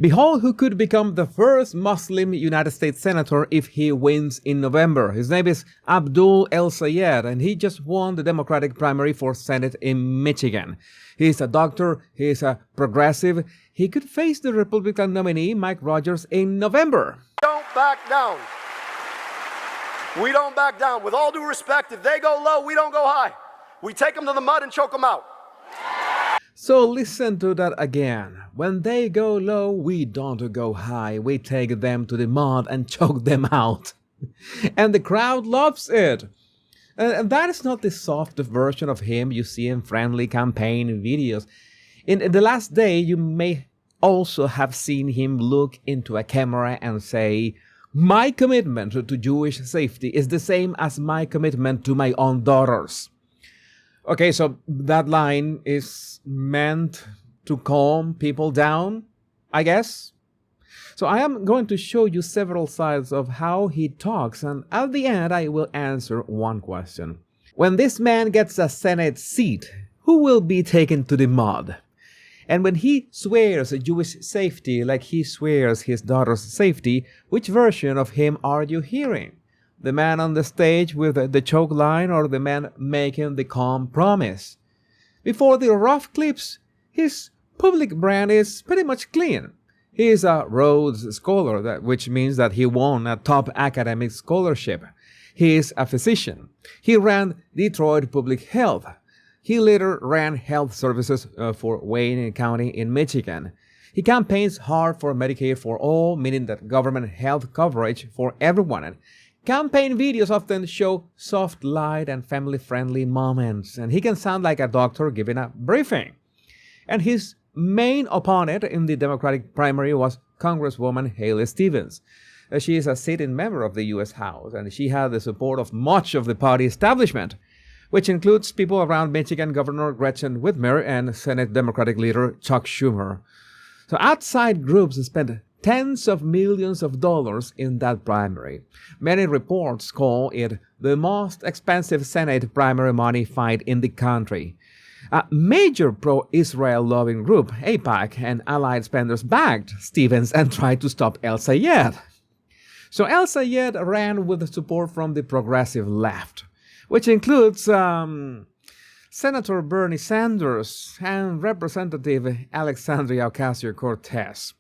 Behold who could become the first Muslim United States Senator if he wins in November. His name is Abdul El Sayed, and he just won the Democratic primary for Senate in Michigan. He's a doctor, he's a progressive. He could face the Republican nominee, Mike Rogers, in November. Don't back down. We don't back down. With all due respect, if they go low, we don't go high. We take them to the mud and choke them out. So listen to that again. When they go low, we don't go high. We take them to the mud and choke them out. And the crowd loves it. And that is not the soft version of him you see in friendly campaign videos. In the last day, you may also have seen him look into a camera and say, "My commitment to Jewish safety is the same as my commitment to my own daughters." Okay, so that line is meant to calm people down, I guess. So I am going to show you several sides of how he talks, and at the end I will answer one question. When this man gets a Senate seat, who will be taken to the mud? And when he swears Jewish safety like he swears his daughter's safety, which version of him are you hearing? The man on the stage with the choke line, or the man making the calm promise? Before the rough clips, his public brand is pretty much clean. He is a Rhodes Scholar, which means that he won a top academic scholarship. He is a physician. He ran Detroit Public Health. He later ran health services for Wayne County in Michigan. He campaigns hard for Medicare for all, meaning that government health coverage for everyone. Campaign videos often show soft light and family-friendly moments, and he can sound like a doctor giving a briefing. And his main opponent in the Democratic primary was Congresswoman Haley Stevens. She is a sitting member of the U.S. House, and she had the support of much of the party establishment, which includes people around Michigan Governor Gretchen Whitmer and Senate Democratic leader Chuck Schumer. So outside groups spent tens of millions of dollars in that primary. Many reports call it the most expensive Senate primary money fight in the country. A major pro-Israel loving group, AIPAC, and allied spenders backed Stevens and tried to stop El Sayed. So El Sayed ran with support from the progressive left, which includes Senator Bernie Sanders and Representative Alexandria Ocasio-Cortez.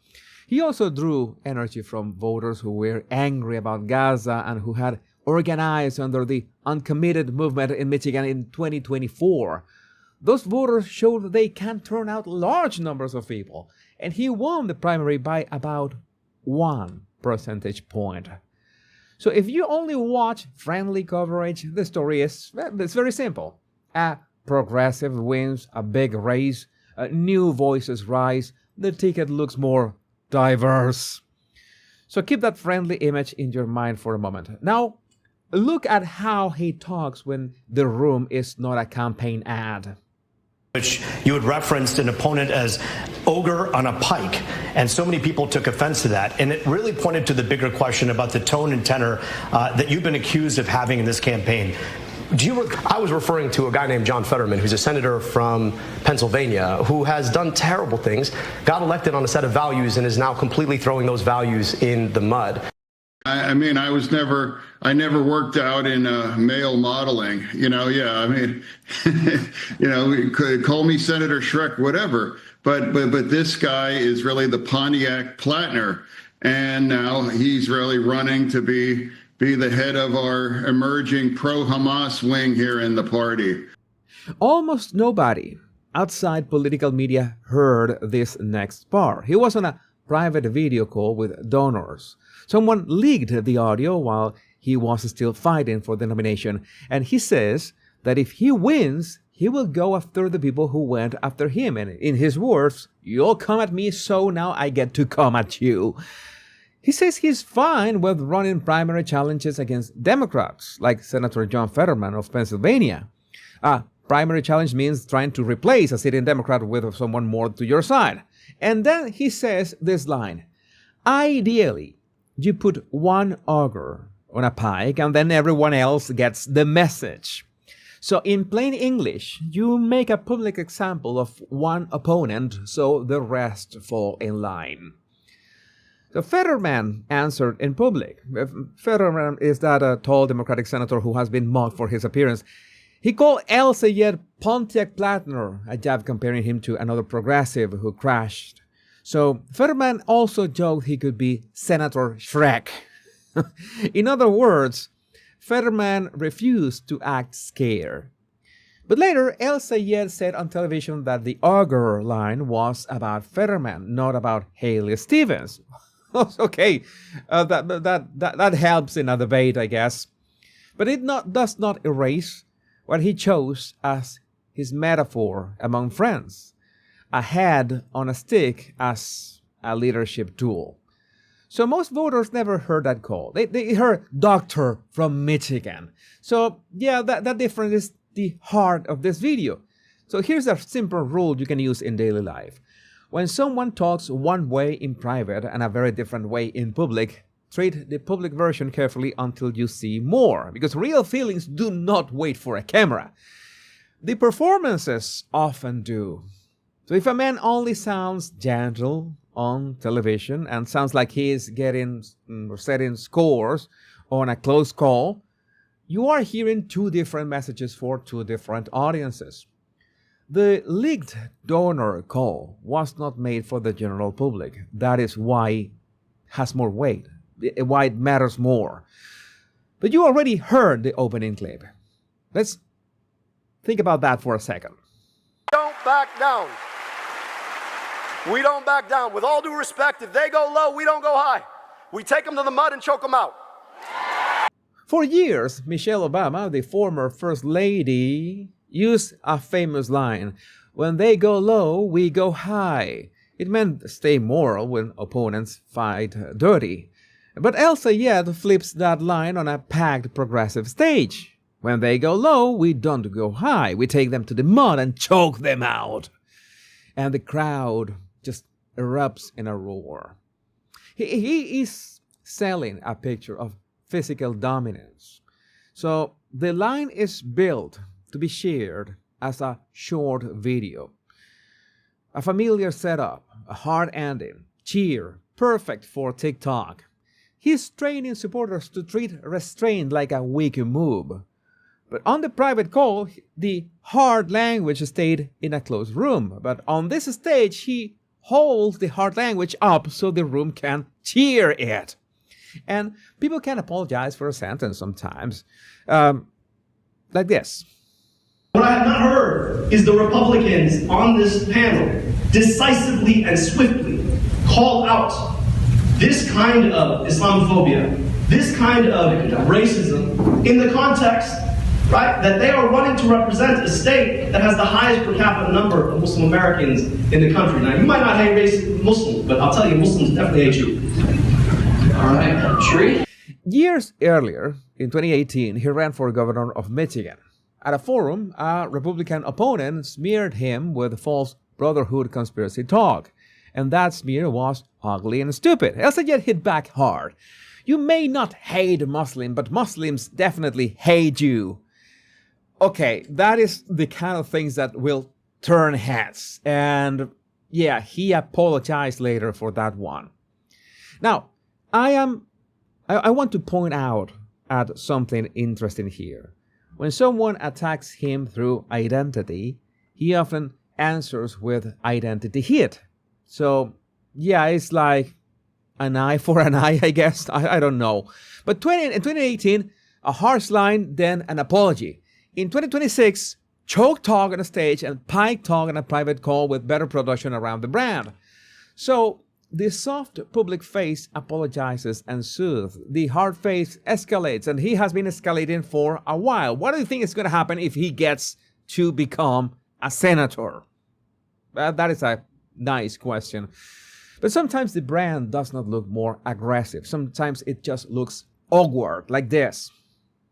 He also drew energy from voters who were angry about Gaza and who had organized under the uncommitted movement in Michigan in 2024. Those voters showed they can turn out large numbers of people, and he won the primary by about 1 percentage point. So if you only watch friendly coverage, the story is it's very simple. A progressive wins a big race, new voices rise, the ticket looks more diverse. So keep that friendly image in your mind for a moment. Now, look at how he talks when the room is not a campaign ad. Which you had referenced an opponent as ogre on a pike, and so many people took offense to that. And it really pointed to the bigger question about the tone and tenor that you've been accused of having in this campaign. I was referring to a guy named John Fetterman, who's a senator from Pennsylvania, who has done terrible things, got elected on a set of values, and is now completely throwing those values in the mud. I mean, I never worked out in male modeling, I mean, you could call me Senator Shrek, whatever, but this guy is really the Pontiac Plattner, and now he's really running to be the head of our emerging pro-Hamas wing here in the party. Almost nobody outside political media heard this next part. He was on a private video call with donors. Someone leaked the audio while he was still fighting for the nomination, and he says that if he wins, he will go after the people who went after him. And in his words, "You'll come at me, so now I get to come at you." He says he's fine with running primary challenges against Democrats, like Senator John Fetterman of Pennsylvania. A primary challenge means trying to replace a sitting Democrat with someone more to your side. And then he says this line, "Ideally, you put one ogre on a pike and then everyone else gets the message." So in plain English, you make a public example of one opponent so the rest fall in line. So Fetterman answered in public. Fetterman is that tall Democratic senator who has been mocked for his appearance. He called El Sayed Pontiac Platner, a jab comparing him to another progressive who crashed. So Fetterman also joked he could be Senator Shrek. In other words, Fetterman refused to act scared. But later, El Sayed said on television that the Augur line was about Fetterman, not about Haley Stevens. Okay, that helps in a debate, I guess. But it does not erase what he chose as his metaphor among friends. A head on a stick as a leadership tool. So most voters never heard that call. They heard doctor from Michigan. So yeah, that difference is the heart of this video. So here's a simple rule you can use in daily life. When someone talks one way in private and a very different way in public, treat the public version carefully until you see more, because real feelings do not wait for a camera. The performances often do. So if a man only sounds gentle on television and sounds like he is getting or setting scores on a close call, you are hearing two different messages for two different audiences. The leaked donor call was not made for the general public. That is why it has more weight, why it matters more. But you already heard the opening clip. Let's think about that for a second. Don't back down. We don't back down. With all due respect, if they go low, we don't go high. We take them to the mud and choke them out. For years, Michelle Obama, the former First Lady, used a famous line, "When they go low, we go high." It meant stay moral when opponents fight dirty. But El Sayed flips that line on a packed progressive stage. When they go low, we don't go high. We take them to the mud and choke them out. And the crowd just erupts in a roar. He is selling a picture of physical dominance. So the line is built to be shared as a short video. A familiar setup, a hard ending, cheer, perfect for TikTok. He's training supporters to treat restraint like a weak move. But on the private call, the hard language stayed in a closed room. But on this stage, he holds the hard language up so the room can cheer it. And people can apologize for a sentence sometimes. Like this. What I have not heard is the Republicans on this panel decisively and swiftly call out this kind of Islamophobia, this kind of racism in the context, right, that they are running to represent a state that has the highest per capita number of Muslim Americans in the country. Now, you might not hate racist Muslims, but I'll tell you, Muslims definitely hate you. All right, Sheree? Years earlier, in 2018, he ran for governor of Michigan. At a forum, a Republican opponent smeared him with false brotherhood conspiracy talk. And that smear was ugly and stupid. El Sayed hit back hard. You may not hate Muslims, but Muslims definitely hate you. Okay, that is the kind of things that will turn heads. And yeah, he apologized later for that one. Now, I want to point out at something interesting here. When someone attacks him through identity, he often answers with identity hit. So, yeah, it's like an eye for an eye, I guess. I don't know. But in 2018, a harsh line, then an apology. In 2026, choke talk on a stage and pike talk on a private call with better production around the brand. So, the soft public face apologizes and soothes. The hard face escalates, and he has been escalating for a while. What do you think is going to happen if he gets to become a senator? That is a nice question. But sometimes the brand does not look more aggressive. Sometimes it just looks awkward, like this.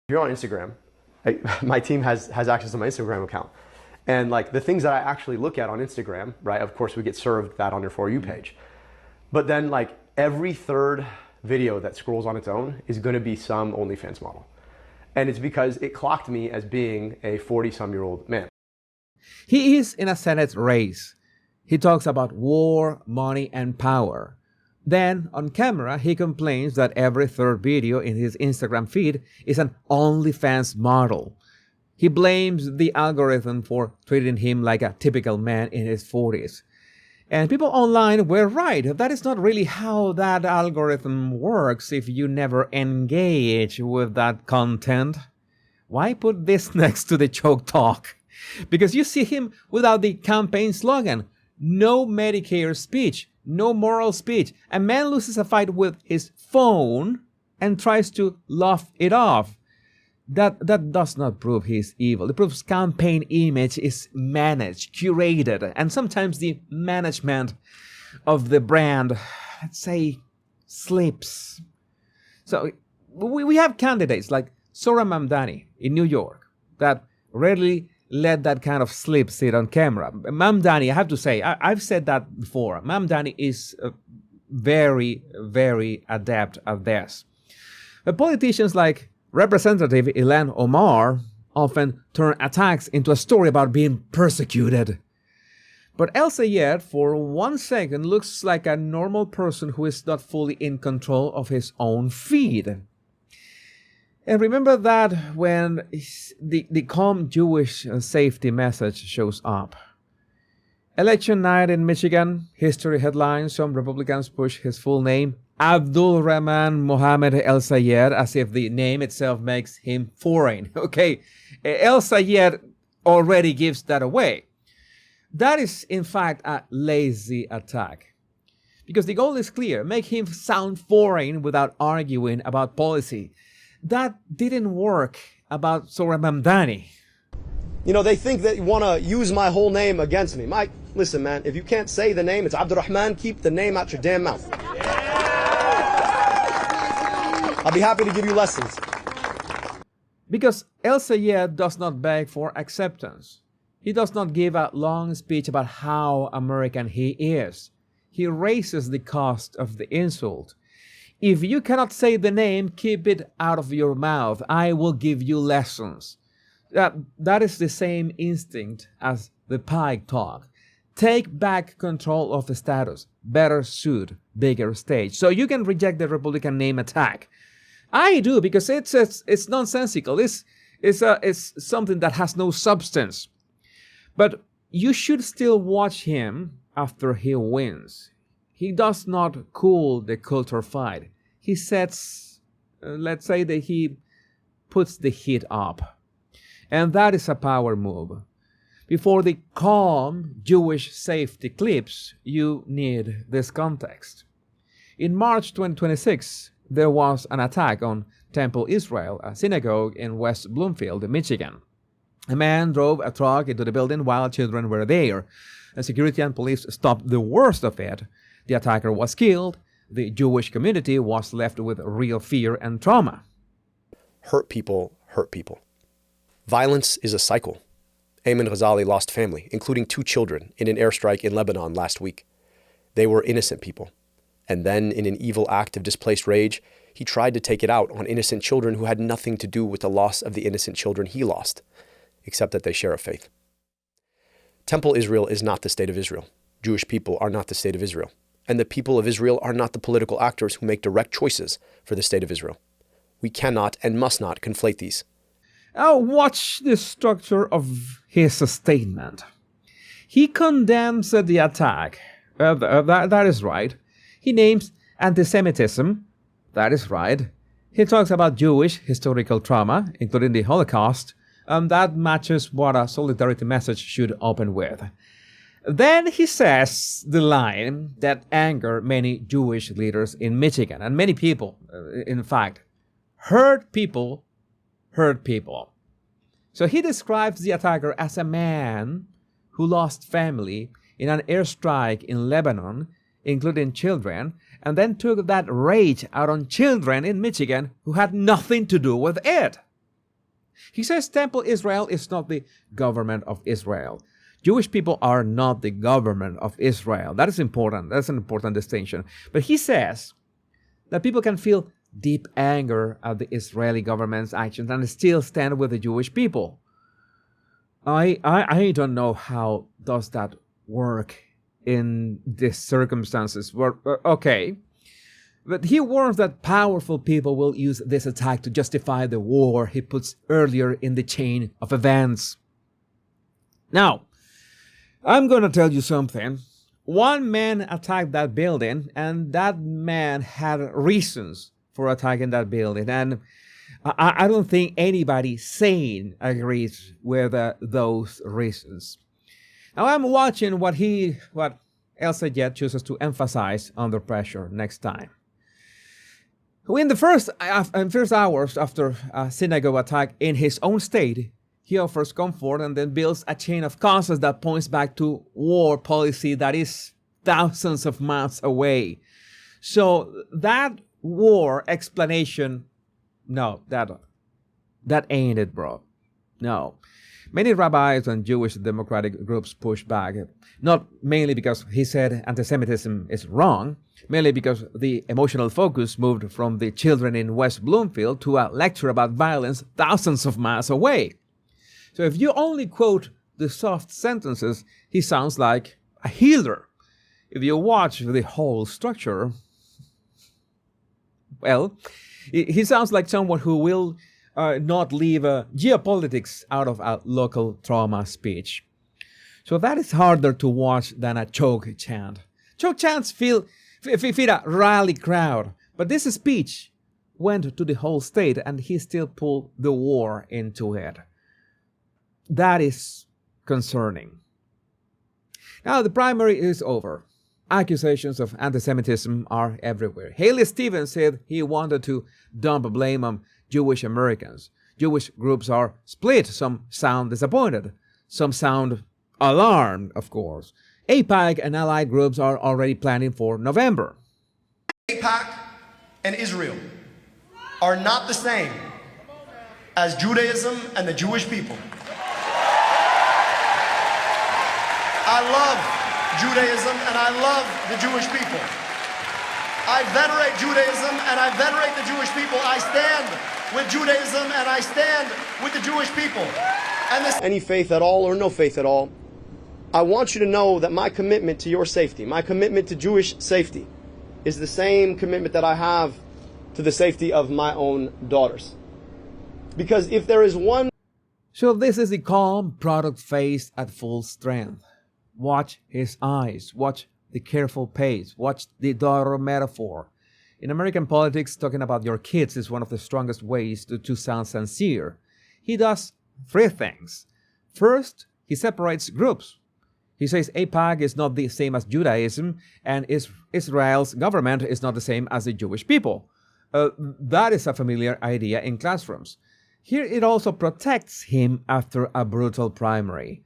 If you're on Instagram, my team has access to my Instagram account. And like the things that I actually look at on Instagram, right? Of course, we get served that on your For You page. But then like every third video that scrolls on its own is going to be some OnlyFans model. And it's because it clocked me as being a 40-some-year-old man. He is in a Senate race. He talks about war, money, and power. Then, on camera, he complains that every third video in his Instagram feed is an OnlyFans model. He blames the algorithm for treating him like a typical man in his 40s. And people online were right. That is not really how that algorithm works if you never engage with that content. Why put this next to the choke talk? Because you see him without the campaign slogan, no Medicare speech, no moral speech. A man loses a fight with his phone and tries to laugh it off. That does not prove he's evil. It proves campaign image is managed, curated, and sometimes the management of the brand, let's say, slips. So we have candidates like Sora Mamdani in New York that rarely let that kind of slip sit on camera. Mamdani, I have to say, I've said that before. Mamdani is very, very adept at this. But politicians like Representative Ilhan Omar often turn attacks into a story about being persecuted. But El Sayed, for 1 second, looks like a normal person who is not fully in control of his own feed. And remember that when the calm Jewish safety message shows up. Election night in Michigan, history headlines, some Republicans push his full name, Abdul Rahman Mohammed El Sayed, as if the name itself makes him foreign. Okay, El Sayed already gives that away. That is, in fact, a lazy attack. Because the goal is clear, make him sound foreign without arguing about policy. That didn't work about Sora Mamdani. You know, they think that you want to use my whole name against me. Mike, listen, man, if you can't say the name, it's Abdurrahman, keep the name out your damn mouth. I'll be happy to give you lessons. Because El Sayed does not beg for acceptance. He does not give a long speech about how American he is. He raises the cost of the insult. If you cannot say the name, keep it out of your mouth. I will give you lessons. That is the same instinct as the pike talk. Take back control of the status. Better suit, bigger stage. So you can reject the Republican name attack. I do, because it's nonsensical. It's something that has no substance. But you should still watch him after he wins. He does not cool the culture fight. He sets, let's say that he puts the heat up. And that is a power move. Before the calm Jewish safety clips, you need this context. In March 2026, there was an attack on Temple Israel, a synagogue in West Bloomfield, Michigan. A man drove a truck into the building while children were there. And security and police stopped the worst of it. The attacker was killed. The Jewish community was left with real fear and trauma. Hurt people hurt people. Violence is a cycle. Ayman Ghazali lost family, including 2 children, in an airstrike in Lebanon last week. They were innocent people. And then, in an evil act of displaced rage, he tried to take it out on innocent children who had nothing to do with the loss of the innocent children he lost, except that they share a faith. Temple Israel is not the state of Israel. Jewish people are not the state of Israel. And the people of Israel are not the political actors who make direct choices for the state of Israel. We cannot and must not conflate these. Now watch the structure of his statement. He condemns the attack. That is right. He names anti-Semitism. That is right. He talks about Jewish historical trauma, including the Holocaust. That matches what a solidarity message should open with. Then he says the line that angered many Jewish leaders in Michigan, and many people, in fact, hurt people hurt people. So he describes the attacker as a man who lost family in an airstrike in Lebanon, including children, and then took that rage out on children in Michigan who had nothing to do with it. He says Temple Israel is not the government of Israel. Jewish people are not the government of Israel. That is important. That's an important distinction. But he says that people can feel deep anger at the Israeli government's actions and still stand with the Jewish people. I don't know how does that work in these circumstances. Okay, But he warns that powerful people will use this attack to justify the war he puts earlier in the chain of events. Now, I'm going to tell you something. One man attacked that building, and that man had reasons for attacking that building. And I don't think anybody sane agrees with those reasons. Now I'm watching what Elsa Jet chooses to emphasize under pressure next time. In the first hours after a synagogue attack in his own state, he offers comfort and then builds a chain of causes that points back to war policy that is thousands of miles away. So that war explanation, no, that ain't it, bro. No. Many rabbis and Jewish democratic groups push back, not mainly because he said anti-Semitism is wrong, mainly because the emotional focus moved from the children in West Bloomfield to a lecture about violence thousands of miles away. So if you only quote the soft sentences, he sounds like a healer. If you watch the whole structure, well, he sounds like someone who will not leave geopolitics out of a local trauma speech. So that is harder to watch than a choke chant. Choke chants feed a rally crowd, but this speech went to the whole state and he still pulled the war into it. That is concerning. Now the primary is over. Accusations of anti-Semitism are everywhere. Haley Stevens said he wanted to dump blame on Jewish Americans. Jewish groups are split. Some sound disappointed. Some sound alarmed, of course. AIPAC and allied groups are already planning for November. AIPAC and Israel are not the same as Judaism and the Jewish people. I love Judaism and I love the Jewish people. I venerate Judaism and I venerate the Jewish people. I stand with Judaism and I stand with the Jewish people. And this Any faith at all or no faith at all, I want you to know that my commitment to your safety, my commitment to Jewish safety, is the same commitment that I have to the safety of my own daughters. Because if there is one... So this is the calm product face at full strength. Watch his eyes. Watch the careful pace. Watch the daughter metaphor. In American politics, talking about your kids is one of the strongest ways to sound sincere. He does three things. First, he separates groups. He says AIPAC is not the same as Judaism, and Israel's government is not the same as the Jewish people. That is a familiar idea in classrooms. Here it also protects him after a brutal primary.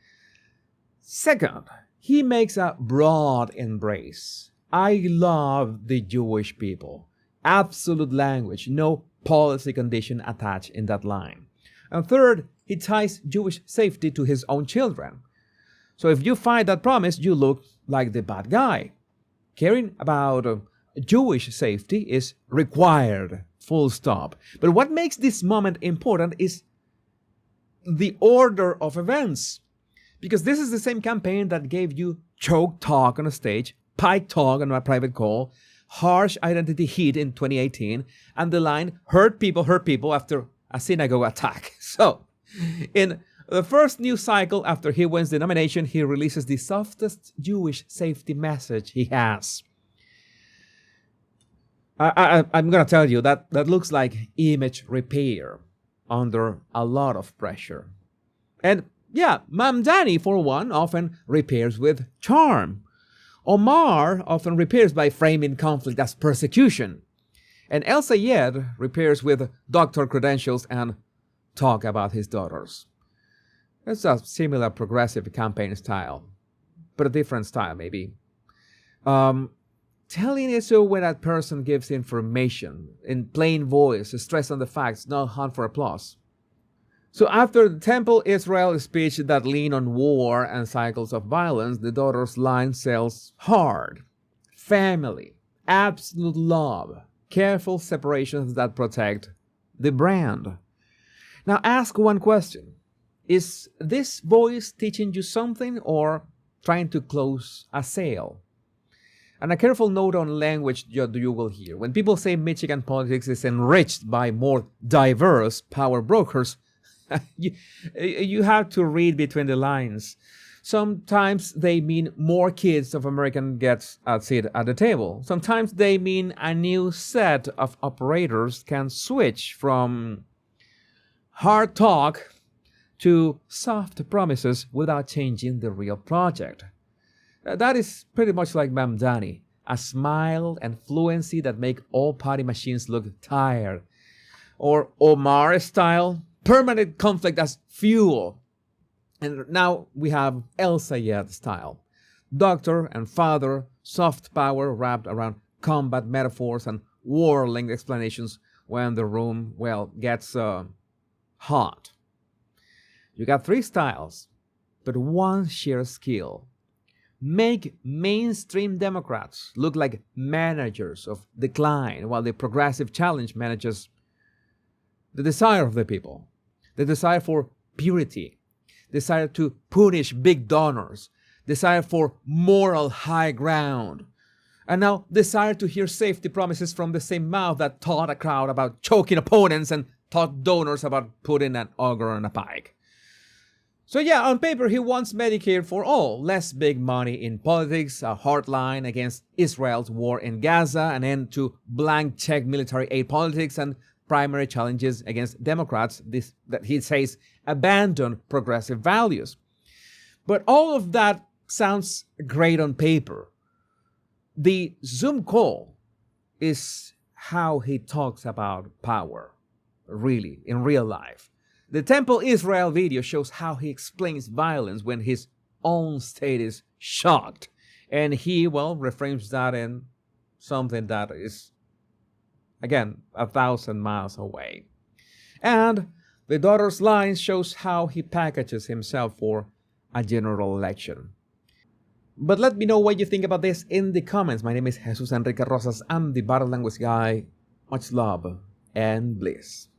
Second, he makes a broad embrace. I love the Jewish people. Absolute language, no policy condition attached in that line. And third, he ties Jewish safety to his own children. So if you find that promise, you look like the bad guy. Caring about Jewish safety is required, full stop. But what makes this moment important is the order of events. Because this is the same campaign that gave you choke talk on a stage, pike talk on a private call, harsh identity heat in 2018, and the line hurt people after a synagogue attack. So, in the first news cycle after he wins the nomination, he releases the softest Jewish safety message he has. I'm going to tell you that looks like image repair under a lot of pressure. And yeah, Mamdani, for one, often repairs with charm. Omar often repairs by framing conflict as persecution. And El Sayed repairs with doctor credentials and talk about his daughters. It's a similar progressive campaign style, but a different style maybe. Telling it so when that person gives information in plain voice, stress on the facts, not hunt for applause. So after the Temple Israel speech that leaned on war and cycles of violence, the daughter's line sells hard. Family, absolute love, careful separations that protect the brand. Now ask one question. Is this voice teaching you something or trying to close a sale? And a careful note on language you will hear. When people say Michigan politics is enriched by more diverse power brokers, you have to read between the lines. Sometimes they mean more kids of American gets a seat at the table. Sometimes they mean a new set of operators can switch from hard talk to soft promises without changing the real project. That is pretty much like Mamdani, a smile and fluency that make all party machines look tired. Or Omar style, permanent conflict as fuel. And now we have El Sayed style, doctor and father, soft power wrapped around combat metaphors and war-linked explanations when the room, gets hot. You got three styles, but one shared skill. Make mainstream Democrats look like managers of decline while the progressive challenge manages the desire of the people, the desire for purity, desire to punish big donors, desire for moral high ground, and now desire to hear safety promises from the same mouth that taught a crowd about choking opponents and taught donors about putting an auger on a pike. So yeah, on paper, he wants Medicare for all, less big money in politics, a hard line against Israel's war in Gaza, an end to blank check military aid politics, and primary challenges against Democrats that he says abandon progressive values. But all of that sounds great on paper. The Zoom call is how he talks about power, really, in real life. The Temple Israel video shows how he explains violence when his own state is shocked. And he, reframes that in something that is, again, 1,000 miles away. And the daughter's line shows how he packages himself for a general election. But let me know what you think about this in the comments. My name is Jesus Enrique Rosas. I'm the Body Language Guy. Much love and bliss.